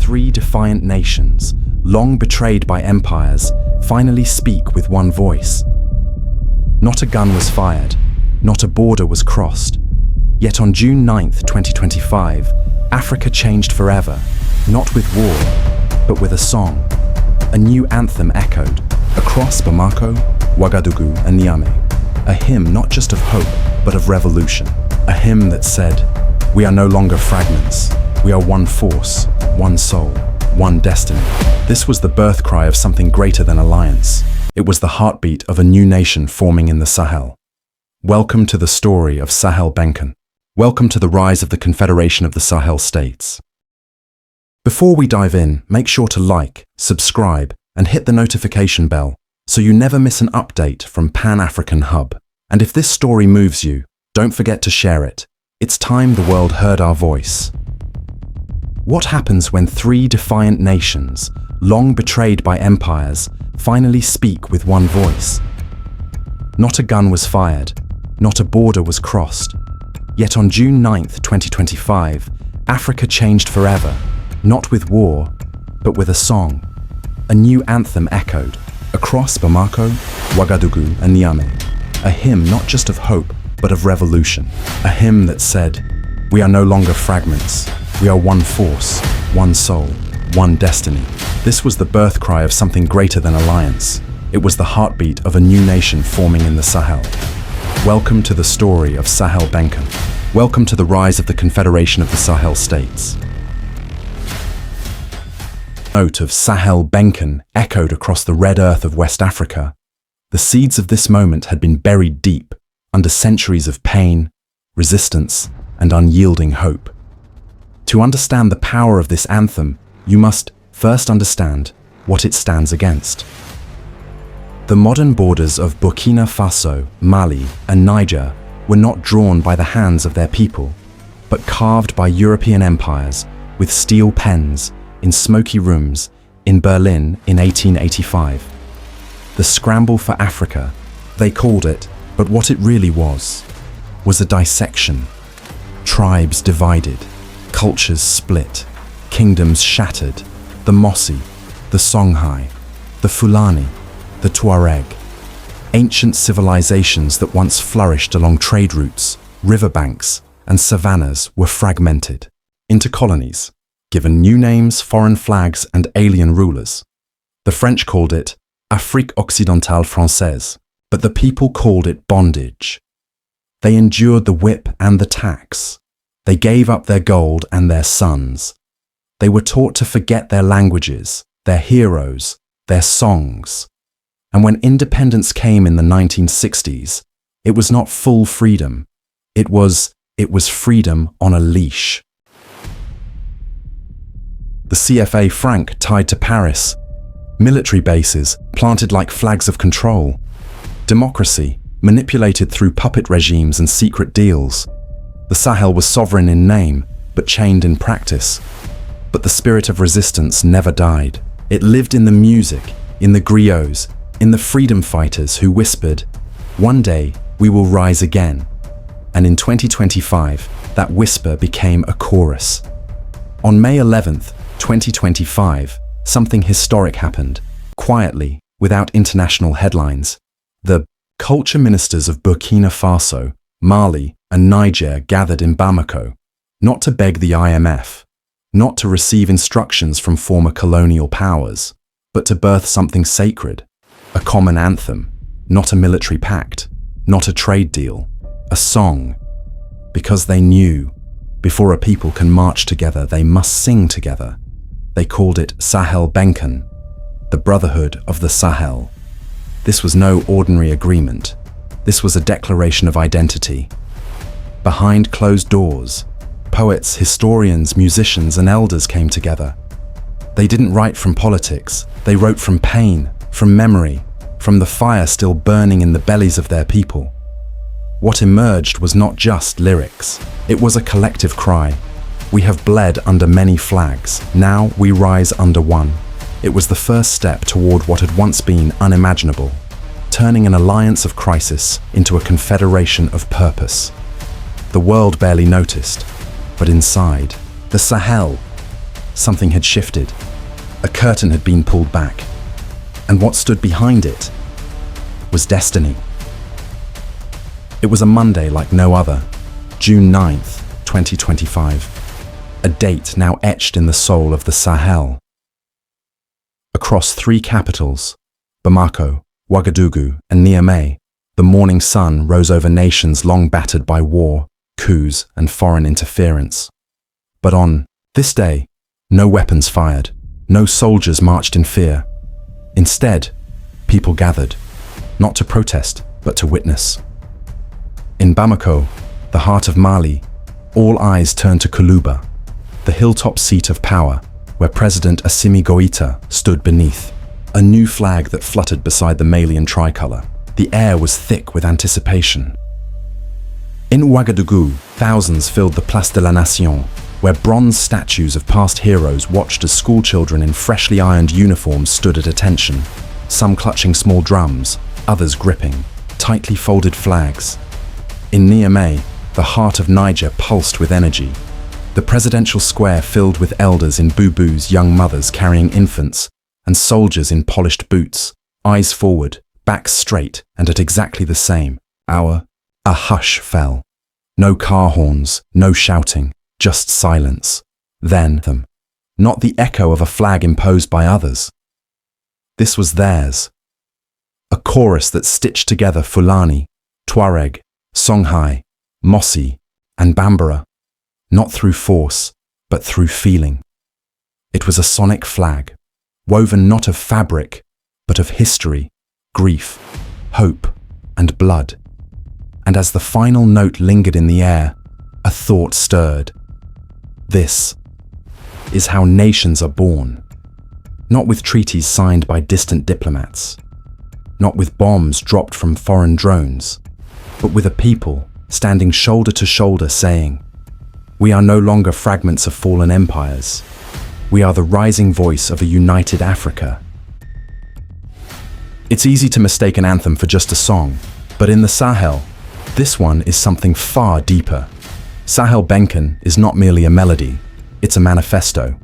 three defiant nations, long betrayed by empires, finally speak with one voice. Not a gun was fired, not a border was crossed. Yet on June 9th, 2025, Africa changed forever, not with war, but with a song. A new anthem echoed across Bamako, Ouagadougou, and Niamey. A hymn not just of hope, but of revolution. A hymn that said, "We are no longer fragments. We are one force, one soul, one destiny." This was the birth cry of something greater than alliance. It was the heartbeat of a new nation forming in the Sahel. Welcome to the story of Sahel Benkan. Welcome to the rise of the Confederation of the Sahel States. Before we dive in, make sure to like, subscribe, and hit the notification bell so you never miss an update from Pan-African Hub. And if this story moves you, don't forget to share it. It's time the world heard our voice. What happens when three defiant nations, long betrayed by empires, finally speak with one voice? Not a gun was fired, not a border was crossed. Yet on June 9th, 2025, Africa changed forever, not with war, but with a song. A new anthem echoed across Bamako, Ouagadougou, and Niamey. A hymn not just of hope, but of revolution. A hymn that said, "We are no longer fragments. We are one force, one soul, one destiny." This was the birth cry of something greater than alliance. It was the heartbeat of a new nation forming in the Sahel. Welcome to the story of Sahel Benkan. Welcome to the rise of the Confederation of the Sahel States. Note of Sahel Benkan echoed across the red earth of West Africa. The seeds of this moment had been buried deep under centuries of pain, resistance, and unyielding hope. To understand the power of this anthem, you must first understand what it stands against. The modern borders of Burkina Faso, Mali, and Niger were not drawn by the hands of their people, but carved by European empires with steel pens in smoky rooms in Berlin in 1885. The scramble for Africa, they called it, but what it really was a dissection. Tribes divided, cultures split, kingdoms shattered, the Mossi, the Songhai, the Fulani, the Tuareg. Ancient civilizations that once flourished along trade routes, riverbanks, and savannas were fragmented into colonies, given new names, foreign flags, and alien rulers. The French called it Afrique Occidentale Française, but the people called it bondage. They endured the whip and the tax. They gave up their gold and their sons. They were taught to forget their languages, their heroes, their songs. And when independence came in the 1960s, it was not full freedom. It was freedom on a leash. The CFA franc tied to Paris, military bases planted like flags of control, democracy manipulated through puppet regimes and secret deals. The Sahel was sovereign in name, but chained in practice. But the spirit of resistance never died. It lived in the music, in the griots, in the freedom fighters who whispered, "One day we will rise again." And in 2025, that whisper became a chorus. On May 11th, 2025, something historic happened, quietly, without international headlines. The culture ministers of Burkina Faso, Mali, and Niger gathered in Bamako, not to beg the IMF, not to receive instructions from former colonial powers, but to birth something sacred. A common anthem, not a military pact, not a trade deal, a song. Because they knew, before a people can march together, they must sing together. They called it Sahel Benkan, the Brotherhood of the Sahel. This was no ordinary agreement. This was a declaration of identity. Behind closed doors, poets, historians, musicians, and elders came together. They didn't write from politics. They wrote from pain, from memory, from the fire still burning in the bellies of their people. What emerged was not just lyrics. It was a collective cry. We have bled under many flags. Now we rise under one. It was the first step toward what had once been unimaginable, turning an alliance of crisis into a confederation of purpose. The world barely noticed, but inside, the Sahel, something had shifted. A curtain had been pulled back. And what stood behind it was destiny. It was a Monday like no other, June 9th, 2025, a date now etched in the soul of the Sahel. Across three capitals, Bamako, Ouagadougou, and Niamey, the morning sun rose over nations long battered by war, coups, and foreign interference. But on this day, no weapons fired, no soldiers marched in fear. Instead, people gathered, not to protest, but to witness. In Bamako, the heart of Mali, all eyes turned to Koulouba, the hilltop seat of power, where President Assimi Goïta stood beneath, a new flag that fluttered beside the Malian tricolour. The air was thick with anticipation. In Ouagadougou, thousands filled the Place de la Nation, where bronze statues of past heroes watched as schoolchildren in freshly ironed uniforms stood at attention, some clutching small drums, others gripping tightly folded flags. In Niamey, the heart of Niger pulsed with energy. The presidential square filled with elders in boubous, young mothers carrying infants, and soldiers in polished boots, eyes forward, backs straight, and at exactly the same hour, a hush fell. No car horns, no shouting, just silence. Then them, not the echo of a flag imposed by others. This was theirs. A chorus that stitched together Fulani, Tuareg, Songhai, Mossi, and Bambara, not through force, but through feeling. It was a sonic flag, woven not of fabric, but of history, grief, hope, and blood. And as the final note lingered in the air, a thought stirred. This is how nations are born. Not with treaties signed by distant diplomats, not with bombs dropped from foreign drones, but with a people standing shoulder to shoulder saying, "We are no longer fragments of fallen empires. We are the rising voice of a united Africa." It's easy to mistake an anthem for just a song, but in the Sahel, this one is something far deeper. Sahel Benkan is not merely a melody, it's a manifesto,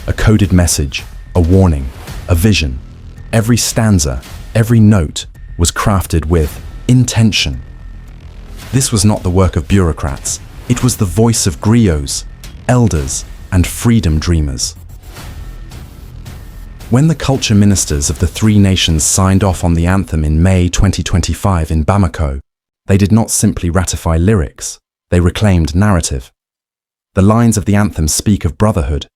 a coded message, a warning, a vision. Every stanza, every note was crafted with intention. This was not the work of bureaucrats, it was the voice of griots, elders, and freedom dreamers. When the culture ministers of the three nations signed off on the anthem in May 2025 in Bamako, they did not simply ratify lyrics, they reclaimed narrative. The lines of the anthem speak of brotherhood,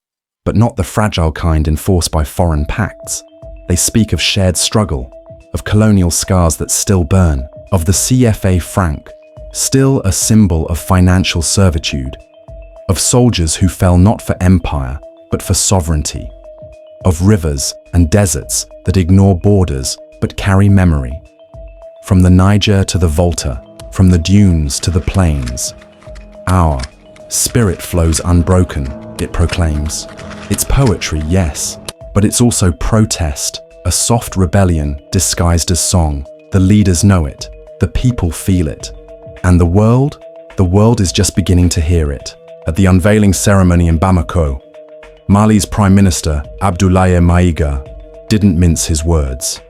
but not the fragile kind enforced by foreign pacts. They speak of shared struggle, of colonial scars that still burn, of the CFA franc, still a symbol of financial servitude, of soldiers who fell not for empire, but for sovereignty, of rivers and deserts that ignore borders but carry memory. From the Niger to the Volta, from the dunes to the plains, our spirit flows unbroken, it proclaims. It's poetry, yes, but it's also protest, a soft rebellion disguised as song. The leaders know it, the people feel it, and the world is just beginning to hear it. At the unveiling ceremony in Bamako, Mali's Prime Minister, Abdoulaye Maïga, didn't mince his words.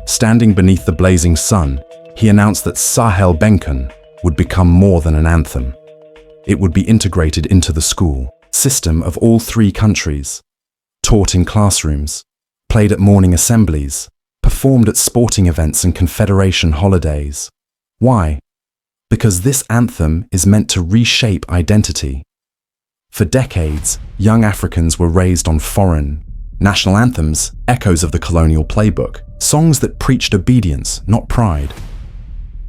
Standing beneath the blazing sun, he announced that Sahel Benkan would become more than an anthem. It would be integrated into the school system of all three countries, taught in classrooms, played at morning assemblies, performed at sporting events and Confederation holidays. Why? Because this anthem is meant to reshape identity. For decades, young Africans were raised on foreign national anthems, echoes of the colonial playbook, songs that preached obedience, not pride.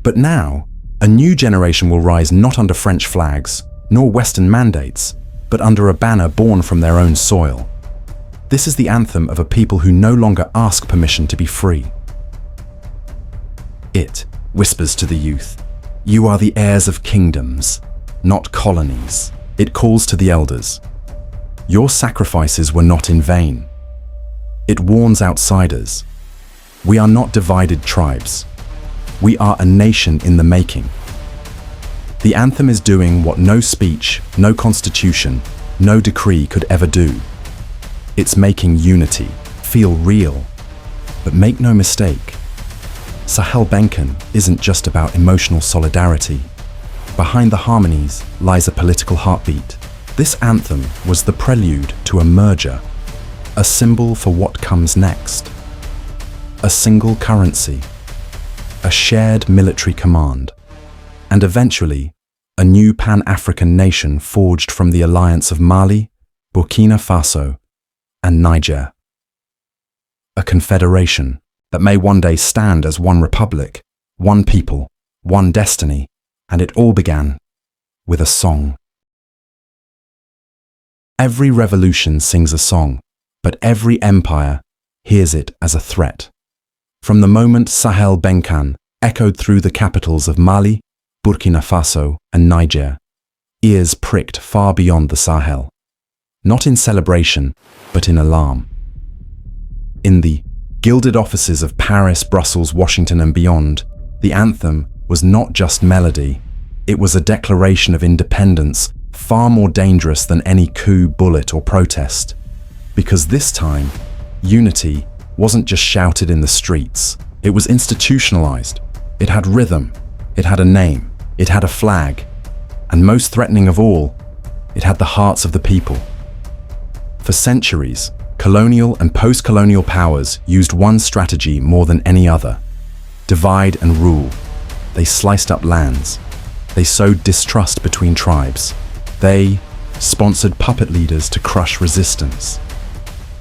But now, a new generation will rise not under French flags, nor Western mandates, but under a banner born from their own soil. This is the anthem of a people who no longer ask permission to be free. It whispers to the youth, "You are the heirs of kingdoms, not colonies." It calls to the elders, "Your sacrifices were not in vain." It warns outsiders, "We are not divided tribes. We are a nation in the making." The anthem is doing what no speech, no constitution, no decree could ever do. It's making unity feel real. But make no mistake, Sahel Benkan isn't just about emotional solidarity. Behind the harmonies lies a political heartbeat. This anthem was the prelude to a merger, a symbol for what comes next. A single currency, a shared military command, and eventually a new Pan-African nation forged from the alliance of Mali, Burkina Faso, and Niger. A confederation that may one day stand as one republic, one people, one destiny, and it all began with a song. Every revolution sings a song, but every empire hears it as a threat. From the moment Sahel Benkan echoed through the capitals of Mali, Burkina Faso, and Niger, ears pricked far beyond the Sahel. Not in celebration, but in alarm. In the gilded offices of Paris, Brussels, Washington, and beyond, the anthem was not just melody. It was a declaration of independence, far more dangerous than any coup, bullet, or protest. Because this time, unity wasn't just shouted in the streets. It was institutionalized. It had rhythm. It had a name. It had a flag. And most threatening of all, it had the hearts of the people. For centuries, colonial and post-colonial powers used one strategy more than any other: divide and rule. They sliced up lands. They sowed distrust between tribes. They sponsored puppet leaders to crush resistance.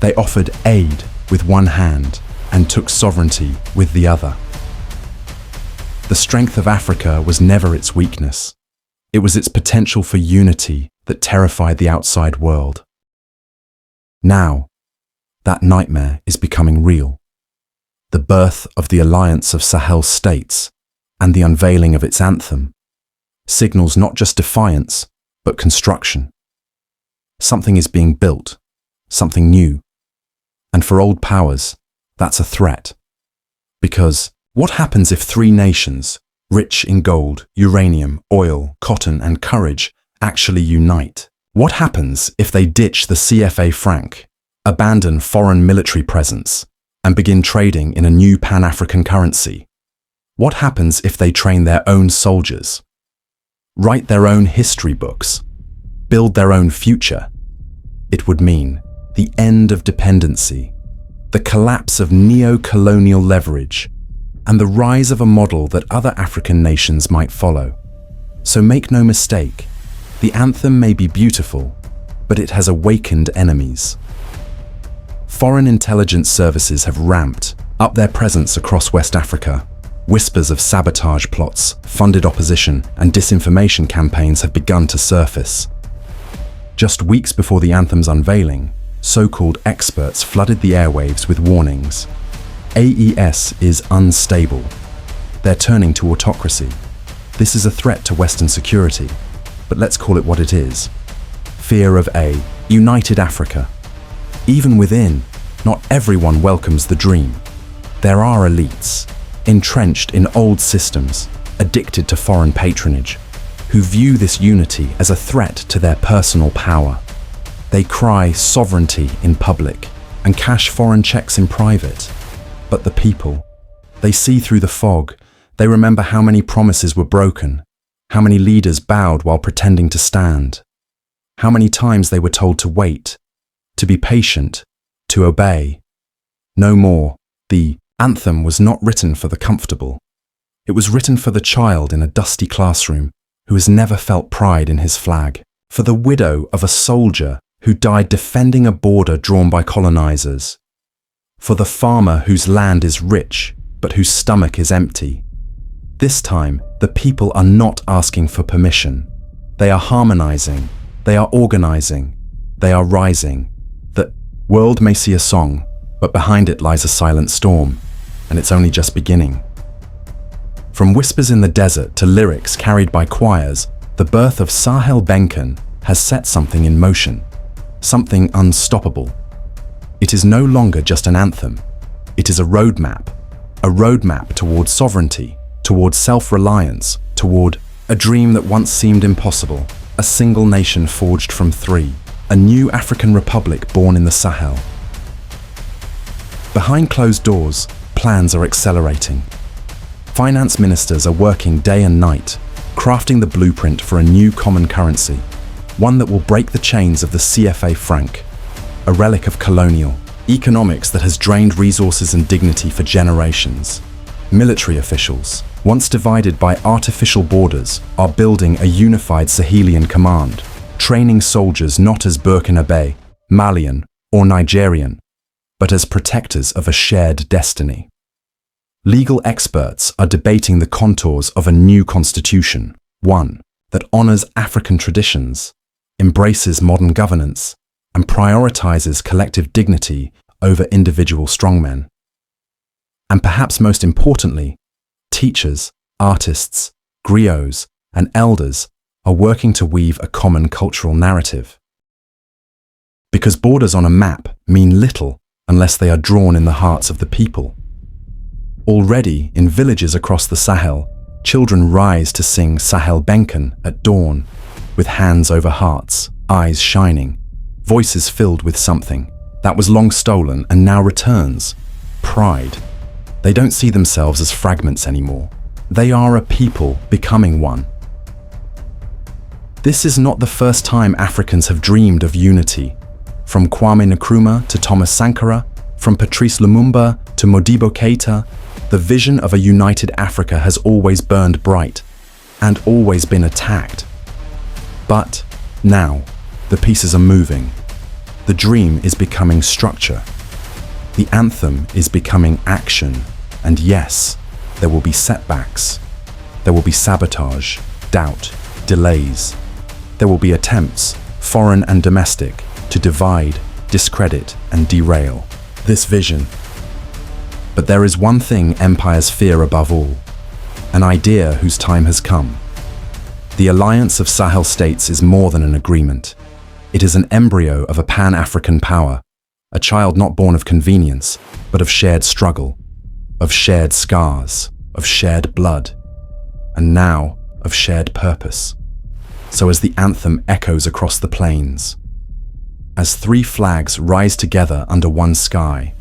They offered aid with one hand and took sovereignty with the other. The strength of Africa was never its weakness. It was its potential for unity that terrified the outside world. Now, that nightmare is becoming real. The birth of the alliance of Sahel states and the unveiling of its anthem signals not just defiance, but construction. Something is being built, something new. And for old powers, that's a threat. Because what happens if three nations, rich in gold, uranium, oil, cotton, and courage, actually unite? What happens if they ditch the CFA franc, abandon foreign military presence, and begin trading in a new Pan-African currency? What happens if they train their own soldiers, write their own history books, build their own future? It would mean the end of dependency, the collapse of neo-colonial leverage, and the rise of a model that other African nations might follow. So make no mistake, the anthem may be beautiful, but it has awakened enemies. Foreign intelligence services have ramped up their presence across West Africa. Whispers of sabotage plots, funded opposition, and disinformation campaigns have begun to surface. Just weeks before the anthem's unveiling, so-called experts flooded the airwaves with warnings. AES is unstable. They're turning to autocracy. This is a threat to Western security, but let's call it what it is. Fear of a united Africa. Even within, not everyone welcomes the dream. There are elites, entrenched in old systems, addicted to foreign patronage, who view this unity as a threat to their personal power. They cry sovereignty in public and cash foreign checks in private. But the people, they see through the fog. They remember how many promises were broken, how many leaders bowed while pretending to stand, how many times they were told to wait, to be patient, to obey. No more. The anthem was not written for the comfortable. It was written for the child in a dusty classroom who has never felt pride in his flag, for the widow of a soldier who died defending a border drawn by colonizers, for the farmer whose land is rich but whose stomach is empty. This time, the people are not asking for permission. They are harmonizing, they are organizing, they are rising. The world may see a song, but behind it lies a silent storm, and it's only just beginning. From whispers in the desert to lyrics carried by choirs, the birth of Sahel Benkan has set something in motion, something unstoppable. It is no longer just an anthem. It is a roadmap toward sovereignty, toward self-reliance, toward a dream that once seemed impossible, a single nation forged from three. a new African republic born in the Sahel. Behind closed doors, plans are accelerating. Finance ministers are working day and night, crafting the blueprint for a new common currency, one that will break the chains of the CFA franc, a relic of colonial economics that has drained resources and dignity for generations. Military officials, once divided by artificial borders, are building a unified Sahelian command, training soldiers not as Burkinabe, Malian, or Nigerian, but as protectors of a shared destiny. Legal experts are debating the contours of a new constitution, one that honors African traditions, embraces modern governance, and prioritizes collective dignity over individual strongmen. And perhaps most importantly, teachers, artists, griots, and elders are working to weave a common cultural narrative. Because borders on a map mean little unless they are drawn in the hearts of the people. Already, in villages across the Sahel, children rise to sing Sahel Benkan at dawn, with hands over hearts, eyes shining, voices filled with something that was long stolen and now returns: pride. They don't see themselves as fragments anymore. They are a people becoming one. This is not the first time Africans have dreamed of unity. From Kwame Nkrumah to Thomas Sankara, from Patrice Lumumba to Modibo Keïta, the vision of a united Africa has always burned bright and always been attacked. But now, the pieces are moving. The dream is becoming structure. The anthem is becoming action. And yes, there will be setbacks. There will be sabotage, doubt, delays. There will be attempts, foreign and domestic, to divide, discredit, and derail this vision. But there is one thing empires fear above all, an idea whose time has come. The alliance of Sahel states is more than an agreement. It is an embryo of a Pan-African power, a child not born of convenience, but of shared struggle, of shared scars, of shared blood, and now of shared purpose. So as the anthem echoes across the plains, as three flags rise together under one sky,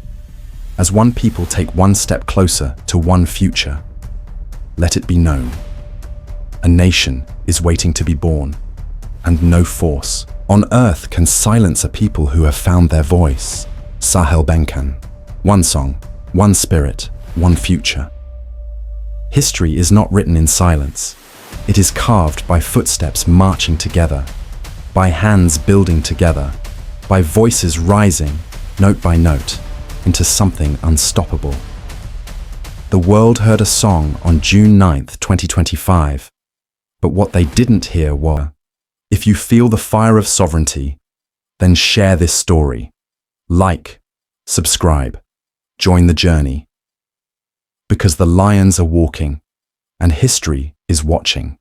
as one people take one step closer to one future, let it be known: a nation is waiting to be born, and no force on earth can silence a people who have found their voice. Sahel Benkan. One song, one spirit, one future. History is not written in silence. It is carved by footsteps marching together, by hands building together, by voices rising, note by note, into something unstoppable. The world heard a song on June 9th, 2025, but what they didn't hear was, if you feel the fire of sovereignty, then share this story. Like, subscribe, join the journey. Because the lions are walking, and history is watching.